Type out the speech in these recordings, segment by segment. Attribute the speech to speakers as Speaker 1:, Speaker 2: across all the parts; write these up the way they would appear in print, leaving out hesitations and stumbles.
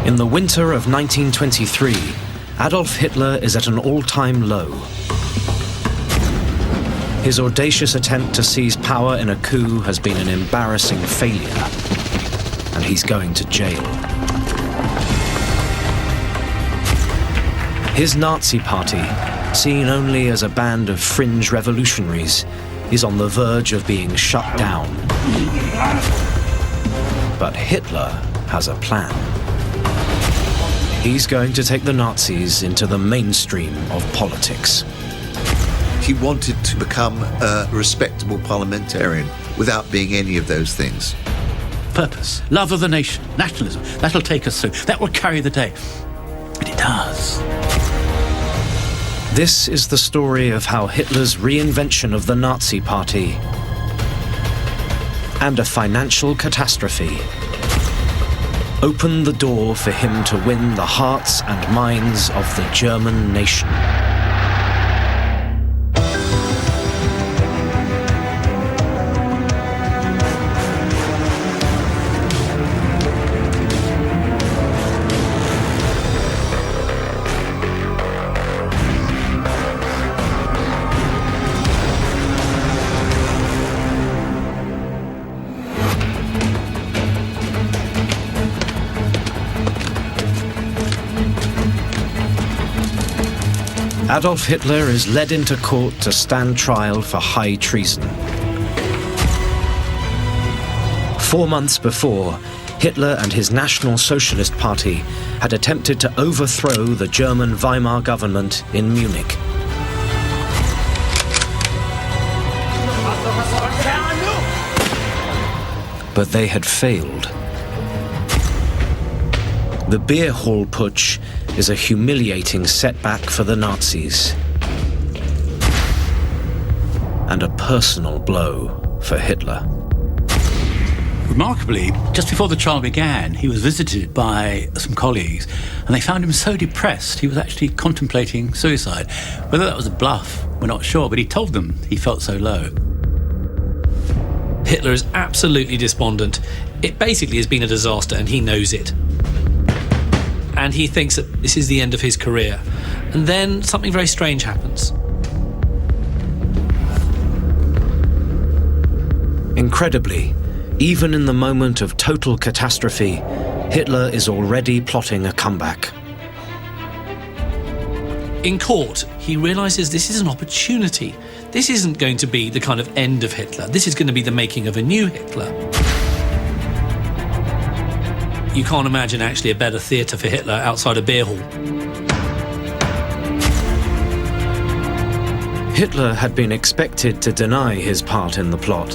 Speaker 1: In the winter of 1923, Adolf Hitler is at an all-time low. His audacious attempt to seize power in a coup has been an embarrassing failure, and he's going to jail. His Nazi party, seen only as a band of fringe revolutionaries, is on the verge of being shut down. But Hitler has a plan. He's going to take the Nazis into the mainstream of politics.
Speaker 2: He wanted to become a respectable parliamentarian without being any of those things.
Speaker 3: Purpose, love of the nation, nationalism, that'll take us through. That will carry the day. And it does.
Speaker 1: This is the story of how Hitler's reinvention of the Nazi Party and a financial catastrophe opened the door for him to win the hearts and minds of the German nation. Adolf Hitler is led into court to stand trial for high treason. 4 months before, Hitler and his National Socialist Party had attempted to overthrow the German Weimar government in Munich. But they had failed. The beer hall putsch is a humiliating setback for the Nazis and a personal blow for Hitler.
Speaker 3: Remarkably, just before the trial began, he was visited by some colleagues, and they found him so depressed he was actually contemplating suicide. Whether that was a bluff, we're not sure, but he told them he felt so low.
Speaker 4: Hitler is absolutely despondent. It basically has been a disaster, and he knows it. And he thinks that this is the end of his career. And then something very strange happens.
Speaker 1: Incredibly, even in the moment of total catastrophe, Hitler is already plotting a comeback.
Speaker 4: In court, he realises this is an opportunity. This isn't going to be the kind of end of Hitler. This is going to be the making of a new Hitler. You can't imagine actually a better theatre for Hitler outside a beer hall.
Speaker 1: Hitler had been expected to deny his part in the plot.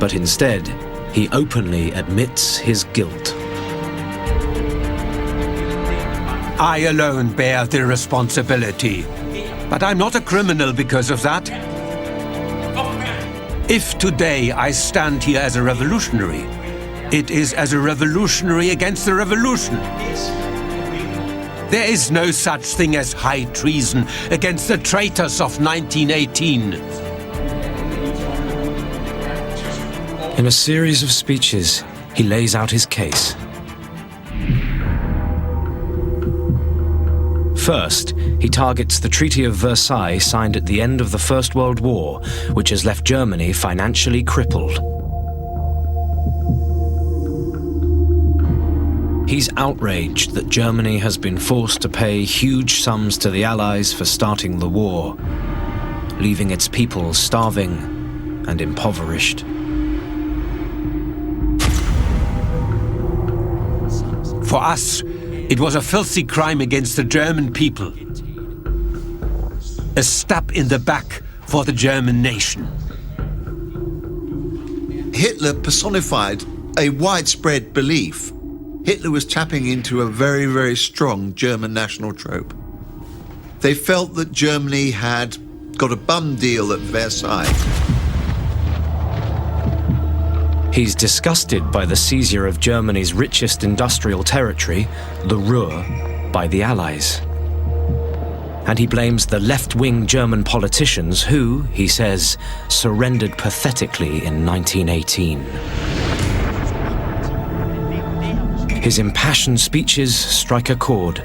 Speaker 1: But instead, he openly admits his guilt.
Speaker 5: I alone bear the responsibility, but I'm not a criminal because of that. If today I stand here as a revolutionary, it is as a revolutionary against the revolution. There is no such thing as high treason against the traitors of 1918.
Speaker 1: In a series of speeches, he lays out his case. First, he targets the Treaty of Versailles signed at the end of the First World War, which has left Germany financially crippled. He's outraged that Germany has been forced to pay huge sums to the Allies for starting the war, leaving its people starving and impoverished.
Speaker 5: For us, it was a filthy crime against the German people. A stab in the back for the German nation.
Speaker 2: Hitler personified a widespread belief. Hitler was tapping into a very, very strong German national trope. They felt that Germany had got a bum deal at Versailles.
Speaker 1: He's disgusted by the seizure of Germany's richest industrial territory, the Ruhr, by the Allies. And he blames the left-wing German politicians who, he says, surrendered pathetically in 1918. His impassioned speeches strike a chord.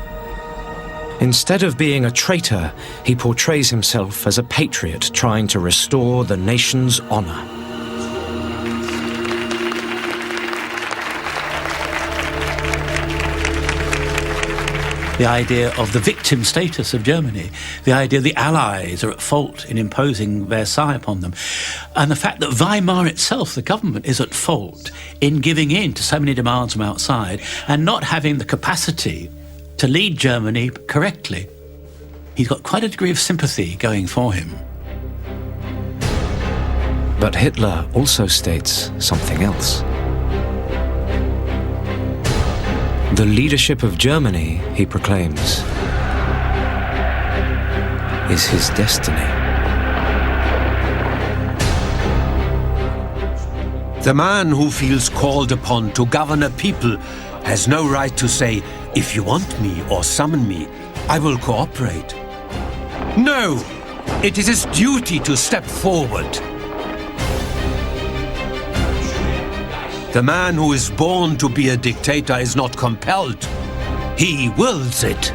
Speaker 1: Instead of being a traitor, he portrays himself as a patriot trying to restore the nation's honor.
Speaker 3: The idea of the victim status of Germany, the idea the Allies are at fault in imposing Versailles upon them, and the fact that Weimar itself, the government, is at fault in giving in to so many demands from outside and not having the capacity to lead Germany correctly. He's got quite a degree of sympathy going for him.
Speaker 1: But Hitler also states something else. The leadership of Germany, he proclaims, is his destiny.
Speaker 5: The man who feels called upon to govern a people has no right to say, if you want me or summon me, I will cooperate. No, it is his duty to step forward. The man who is born to be a dictator is not compelled. He wills it.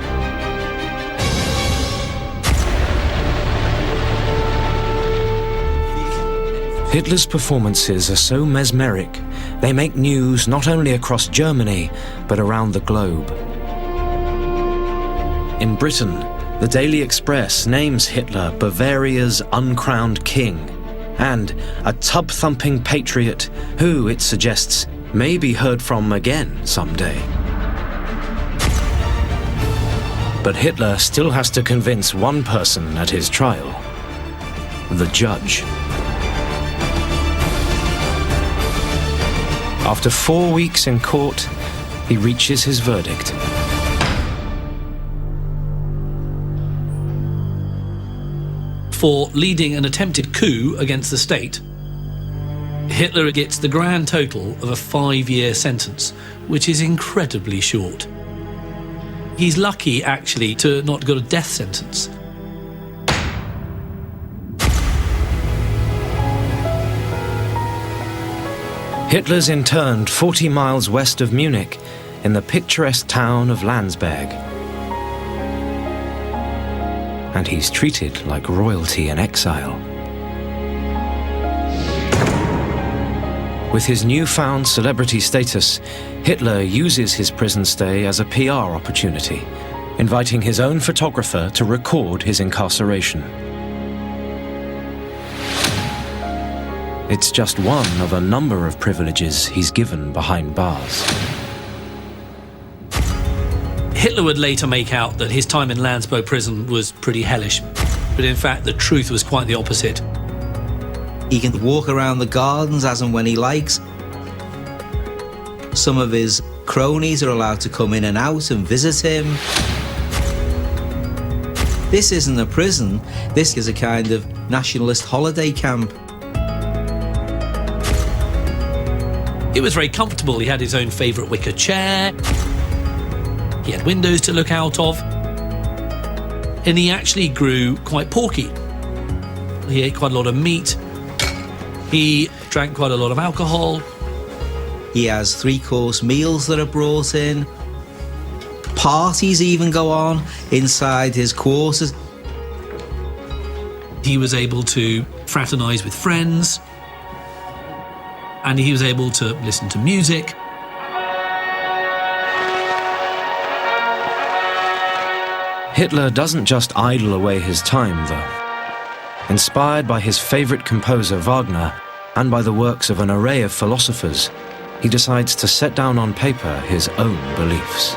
Speaker 1: Hitler's performances are so mesmeric, they make news not only across Germany, but around the globe. In Britain, the Daily Express names Hitler Bavaria's uncrowned king, and a tub-thumping patriot who, it suggests, may be heard from again someday. But Hitler still has to convince one person at his trial: the judge. After 4 weeks in court, he reaches his verdict.
Speaker 4: For leading an attempted coup against the state, Hitler gets the grand total of a 5-year sentence, which is incredibly short. He's lucky, actually, to not got a death sentence.
Speaker 1: Hitler's interned 40 miles west of Munich in the picturesque town of Landsberg. And he's treated like royalty in exile. With his newfound celebrity status, Hitler uses his prison stay as a PR opportunity, inviting his own photographer to record his incarceration. It's just one of a number of privileges he's given behind bars.
Speaker 4: Hitler would later make out that his time in Landsberg prison was pretty hellish, but in fact the truth was quite the opposite.
Speaker 6: He can walk around the gardens as and when he likes. Some of his cronies are allowed to come in and out and visit him. This isn't a prison, this is a kind of nationalist holiday camp.
Speaker 4: It was very comfortable. He had his own favourite wicker chair. He had windows to look out of. And he actually grew quite porky. He ate quite a lot of meat. He drank quite a lot of alcohol.
Speaker 6: He has 3-course meals that are brought in. Parties even go on inside his quarters.
Speaker 4: He was able to fraternise with friends. And he was able to listen to music.
Speaker 1: Hitler doesn't just idle away his time, though. Inspired by his favourite composer Wagner and by the works of an array of philosophers, he decides to set down on paper his own beliefs.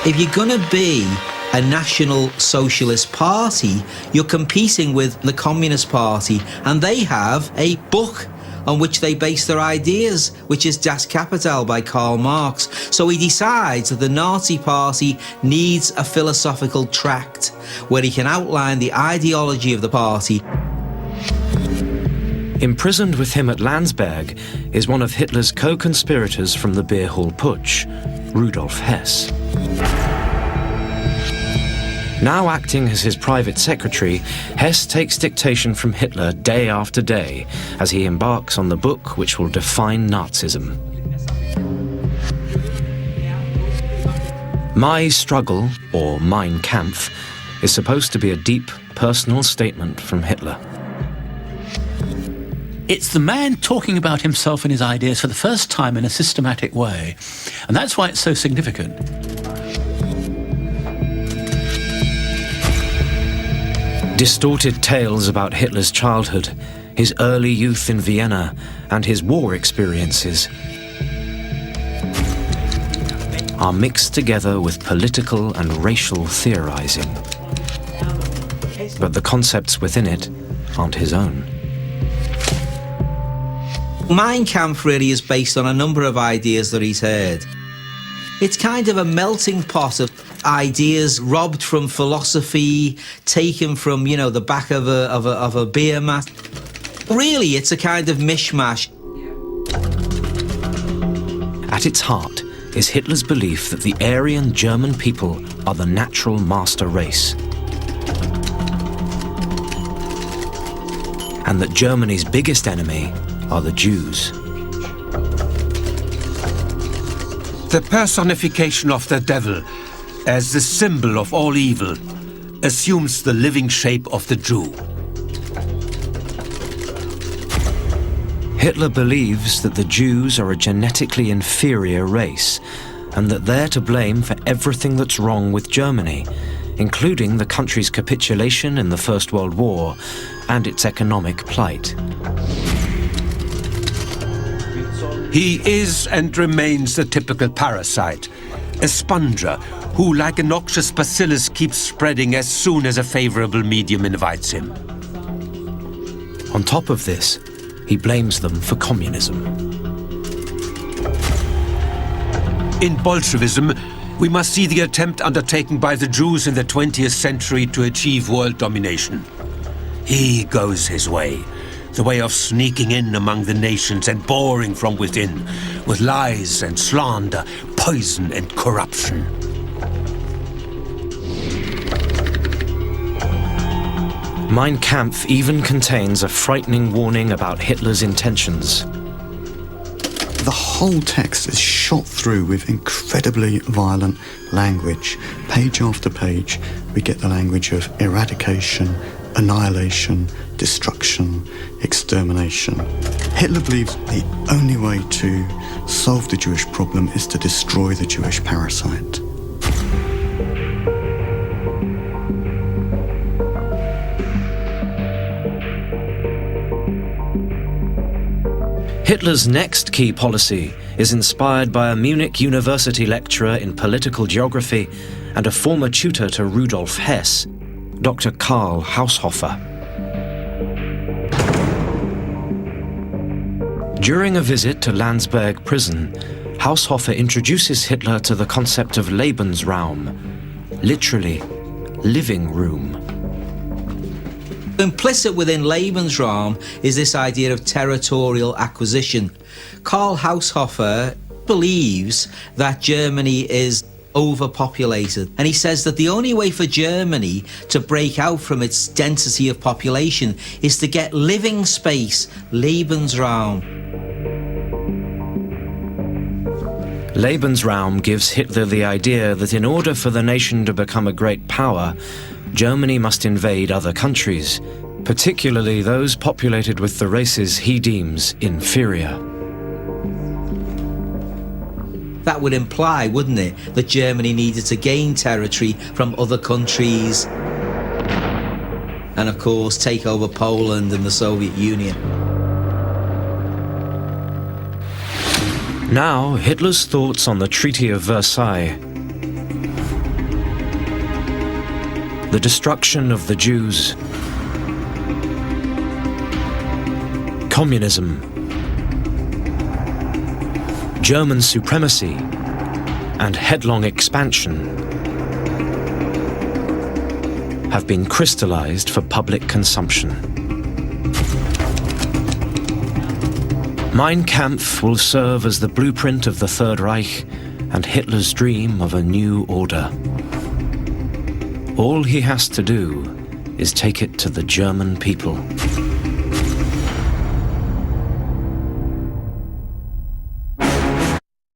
Speaker 6: If you're going to be a National Socialist Party, you're competing with the Communist Party, and they have a book on which they base their ideas, which is Das Kapital by Karl Marx. So he decides that the Nazi Party needs a philosophical tract where he can outline the ideology of the party.
Speaker 1: Imprisoned with him at Landsberg is one of Hitler's co-conspirators from the beer hall putsch, Rudolf Hess. Now acting as his private secretary, Hess takes dictation from Hitler day after day as he embarks on the book which will define Nazism. My Struggle, or Mein Kampf, is supposed to be a deep, personal statement from Hitler.
Speaker 3: It's the man talking about himself and his ideas for the first time in a systematic way. And that's why it's so significant.
Speaker 1: Distorted tales about Hitler's childhood, his early youth in Vienna, and his war experiences are mixed together with political and racial theorizing. But the concepts within it aren't his own.
Speaker 6: Mein Kampf really is based on a number of ideas that he's heard. It's kind of a melting pot of ideas robbed from philosophy, taken from, the back of a beer mat. Really, it's a kind of mishmash.
Speaker 1: At its heart is Hitler's belief that the Aryan German people are the natural master race, and that Germany's biggest enemy are the Jews.
Speaker 5: The personification of the devil, as the symbol of all evil, assumes the living shape of the Jew.
Speaker 1: Hitler believes that the Jews are a genetically inferior race, and that they're to blame for everything that's wrong with Germany, including the country's capitulation in the First World War and its economic plight.
Speaker 5: He is and remains the typical parasite, a sponger who, like a noxious bacillus, keeps spreading as soon as a favorable medium invites him.
Speaker 1: On top of this, he blames them for communism.
Speaker 5: In Bolshevism, we must see the attempt undertaken by the Jews in the 20th century to achieve world domination. He goes his way, the way of sneaking in among the nations and boring from within, with lies and slander, poison and corruption.
Speaker 1: Mein Kampf even contains a frightening warning about Hitler's intentions.
Speaker 7: The whole text is shot through with incredibly violent language. Page after page, we get the language of eradication, annihilation, destruction, extermination. Hitler believes the only way to solve the Jewish problem is to destroy the Jewish parasite.
Speaker 1: Hitler's next key policy is inspired by a Munich University lecturer in political geography and a former tutor to Rudolf Hess, Dr. Karl Haushofer. During a visit to Landsberg prison, Haushofer introduces Hitler to the concept of Lebensraum, literally living room.
Speaker 6: Implicit within Lebensraum is this idea of territorial acquisition. Karl Haushofer believes that Germany is overpopulated, and he says that the only way for Germany to break out from its density of population is to get living space, Lebensraum.
Speaker 1: Lebensraum gives Hitler the idea that in order for the nation to become a great power, Germany must invade other countries, particularly those populated with the races he deems inferior.
Speaker 6: That would imply, wouldn't it, that Germany needed to gain territory from other countries and, of course, take over Poland and the Soviet Union.
Speaker 1: Now, Hitler's thoughts on the Treaty of Versailles, the destruction of the Jews, communism, German supremacy, and headlong expansion have been crystallized for public consumption. Mein Kampf will serve as the blueprint of the Third Reich and Hitler's dream of a new order. All he has to do is take it to the German people.